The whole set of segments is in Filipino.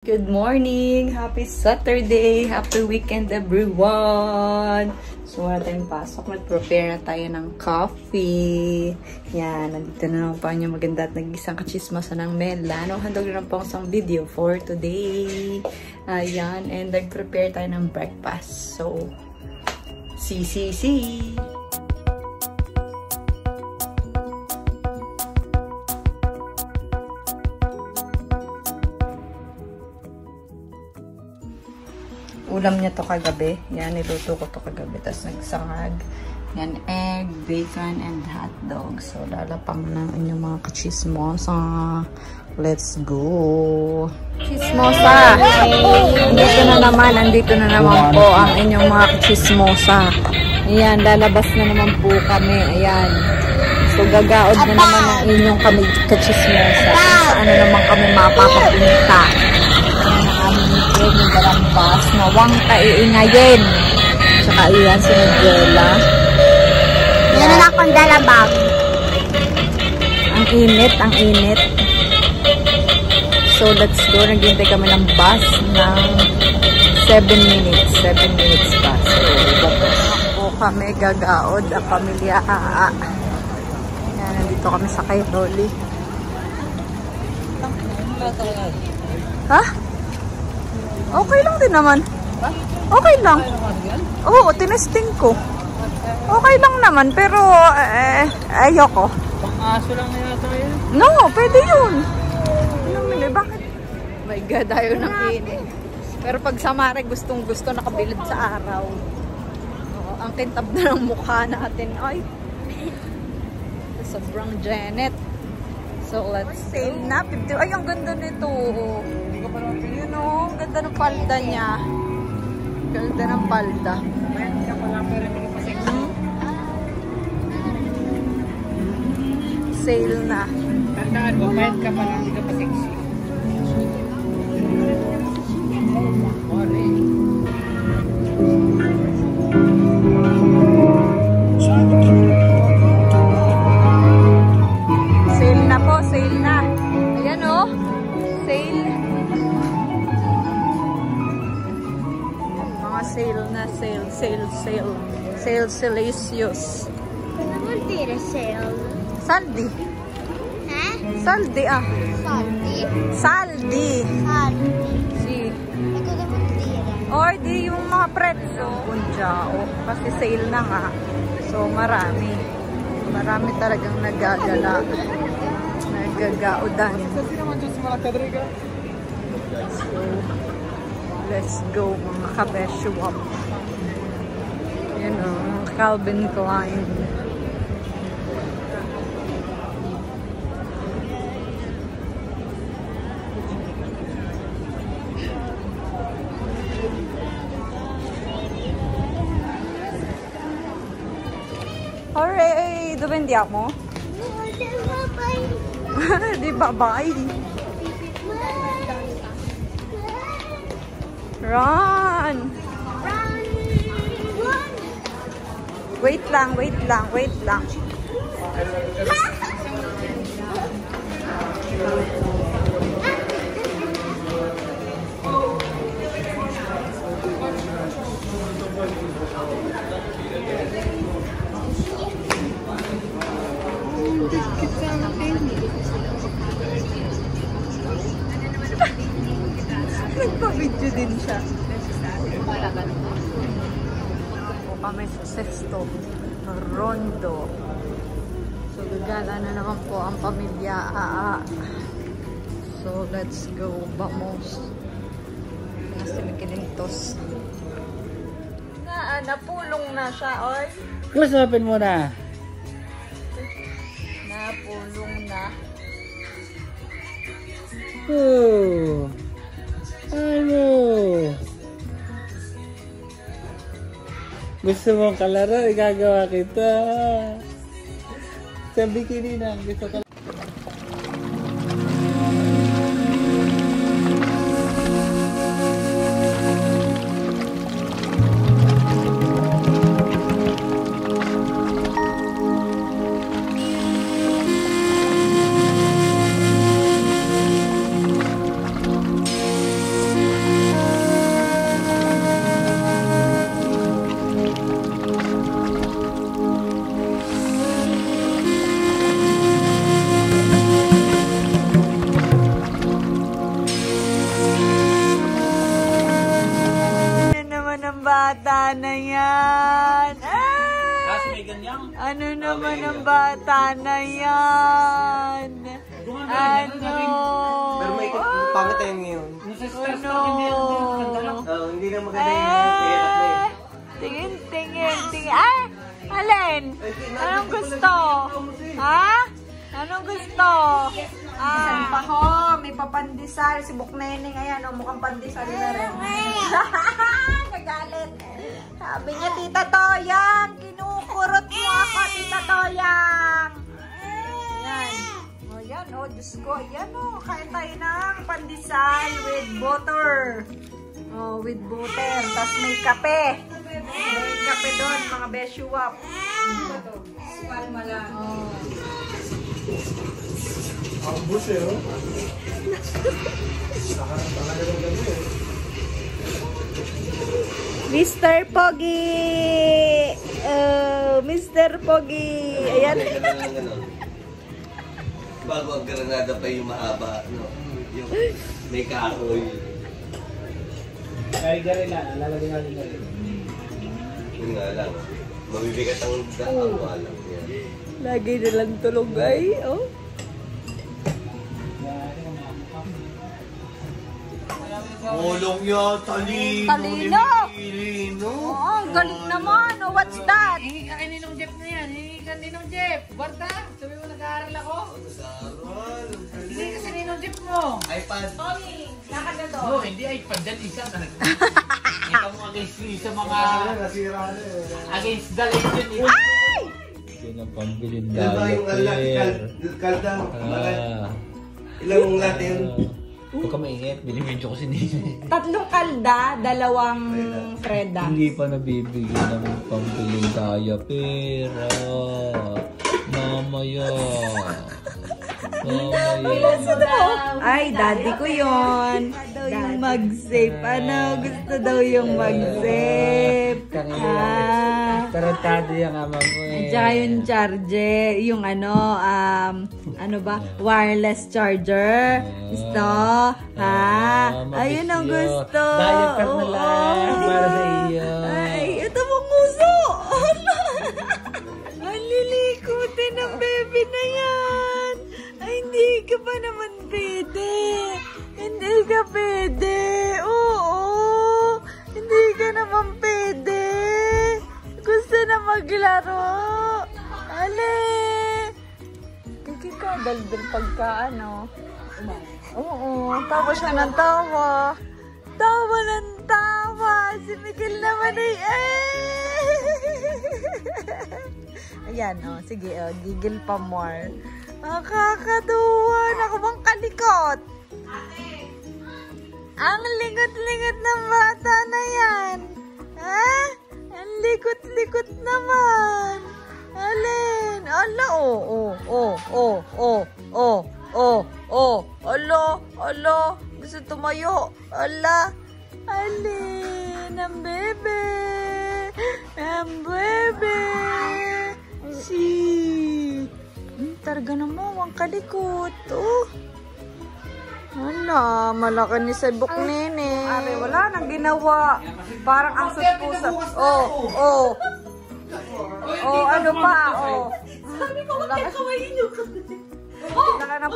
Good morning! Happy Saturday! Happy weekend everyone! So wala tayong pasok. Mag-prepare na tayo ng coffee. Yan, nandito na lang po ang maganda at nag-isang kachismosa ng Mela. Handog na po ang isang video for today. Ayan, and nag-prepare tayo ng breakfast. So, see! Ulam niya to kagabi. Yan, niluto ko to kagabi. Tapos nagsangag. Yan, egg, bacon, and hotdog. So, lalapang na inyong mga kachismosa. Let's go! Chismosa! Andito na naman po ang inyong mga kachismosa. Ayan, lalabas na naman po kami. Ayan. So, gagaod na naman ang inyong kami kachismosa. Saan na naman kami mapapapunta. Yung barambas na wang kaiingayin. Tsaka iyan si Nigella. Meron na akong dalabag. Ang init. So let's go. Naghintay kami ng bus ng 7 minutes. 7 minutes bus. So po kami gagaod ang pamilya Aa. Yan, nandito kami sa kay Rolly. Ha? Okay lang din naman. Okay lang. Oo, tinesting ko. Okay lang naman, pero ayoko. Pang-aso lang na yata yun. No, pwede yun. Bakit? My God, ayaw ng init. Pero pag sa mare, gustong-gusto nakabilad sa araw. Oo, ang kintab na ng mukha natin. Ay, sobrang Janet. So, let's sale na. 50. Ay, ang ganda nito. Yun o, ang ganda ng palda niya. Ganda ng palda. Mayat ka pala pero hindi ka pa sexy. Sale na. Tandaan mo, mayat ka pala hindi ka pa sexy. Morning. Sale na po, sale na. Ayan o, sale. Mga sale na, sale, salacious. Naman tira sale. Saldi. Ha? Saldi ah. Saldi? Saldi. Saldi. Si. Ito naman tira. Or di yung mga pretso. Punjao. Kasi sale na nga. So marami. Marami talagang nagagala. Nagagaudan. So, let's go mga kabeshwap. You know, Calvin Klein. Hooray! Dumendi mo? Di bye-bye. Run! Wait lang. Nagpa-video din siya. Po kami sa Sesto Rondo. So gagala na naman po ang pamilya Aa. So let's go. Vamos. Nasa Mikilintos. Napulong na siya, oy. Close-upin mo na. Napulong na. Oh. Ano? Gusto mong kalaro? Igagawa kita. Sa bikini na. Gusto ka. bata na yan? Kasi may ganyan. Ano naman ang bata na yan? Ano? Pero may pangit tayo ngayon. Ano? Hindi na maganda yung Tingin. Ay! Alin? Anong gusto? Ha? Anong gusto? Isang pa ho, may papandesal. Si Bukneneng, ayan, mukhang pandesal na rin. Nagalit. Sabi niya, Tita Toyang, kinukurot mo ako, Tita Toyang. Ayan. O yan, Diyos ko. Ayan kain tayo ng pandesal with butter. With butter. Tapos may kape. May kape doon, mga beshuwap. Palma lang. Ang buso yun. Mr. Pogi! Mr. Pogi! Ayan. Bago ang Granada pa yung mahaba, no? Yung may kahoy. Gari-gari na. Lalagay natin na rin. Yun nga lang. Mabibigat ang daan. Lagi nilang tulog ay. Mulong yun, talino. Talino! Talino. Oo, galing naman. What's that? Hingi ka kay Ninong Jeff na yan. Hingi ka Ninong Jeff. Barta, sabi mo nag-aaral ako. Hingi ka sa Ninong Jeff mo. iPad. No, hindi iPad yan. Isa na. Ikaw mo against sa mga... Nasira na eh. Against the legend. Ay! Yan ang pambilin Ilan ba yung kalda? Ilang latte yun? Huwag ka mainit, binibidyo ko si Nini. 3 kalda, 2 freda. Hindi pa nabibigyan ng pambilin tayo pera. Mamaya. Ay, daddy ko yun. Yung mag-save. Ano? Gusto daw yung mag-save. Tarantado yung ama mo eh. Tsaka yung charger. Yung ano ba? Wireless charger. Gusto? Ha? Ayun ang gusto. Diaper na lang. Oo. Para sa iyo. Ay, ito mong nguso. Ang lilikutin ng baby na yan. Ay, hindi ka pa naman pwede. Hindi ka pwede. Oo. Hindi ka naman pwede. Gusto na maglaro. Ale. Kiki ka, daldal pagka ano. Oo. Tawa siya ng tawa. Tawa ng tawa. Si Miguel naman ay ayan, sige, gigil pa more. Nakakatuwa. Ako bang kalikot? Ang lingot-lingot ng bata na yan. Ha? Ang likot-likot naman. Alin? Ala, Ala. Gusto tumayo. Ala. Alin? Ang bebe. Ang bebe. Targa naman, ang kalikot. Wala, malaki ni sa Bukneneng. Are, wala nang ginawa. Parang ang suspusa. Ano pa? Sabi ko, wala kawain yung laki ng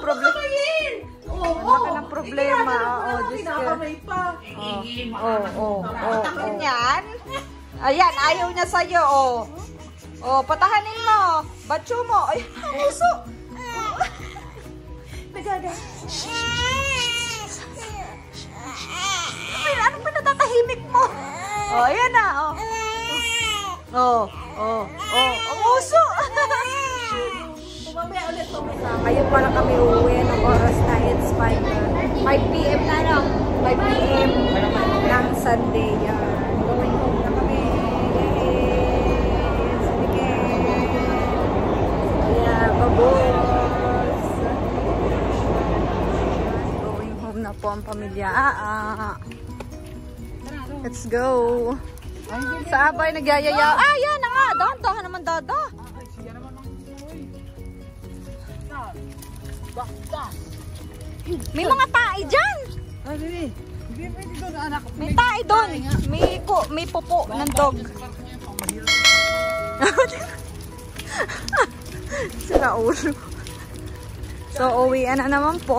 problema. Laki ng problema. Diyos ko. Yan. Ayan, ayaw niya sa'yo, patahanin mo. Batso mo. Ay, puso. Nagaga. Anong pinatatahimik mo? Ayan na. Ang uso. Mamaya ulit ngayon pala kami uuwi ng oras na it's 5 p.m. na, no? 5 p.m. ng Sunday. Yan. Going home na kami. Babos. Going home na po ang pamilya. Let's go. Sa abay nagyayaya. Yan na nga. Dahan naman dada. May mga tae dyan. Hindi pwede doon, anak. May tae doon. May pupo ng dog. Sira ulo. So, uwian na naman po.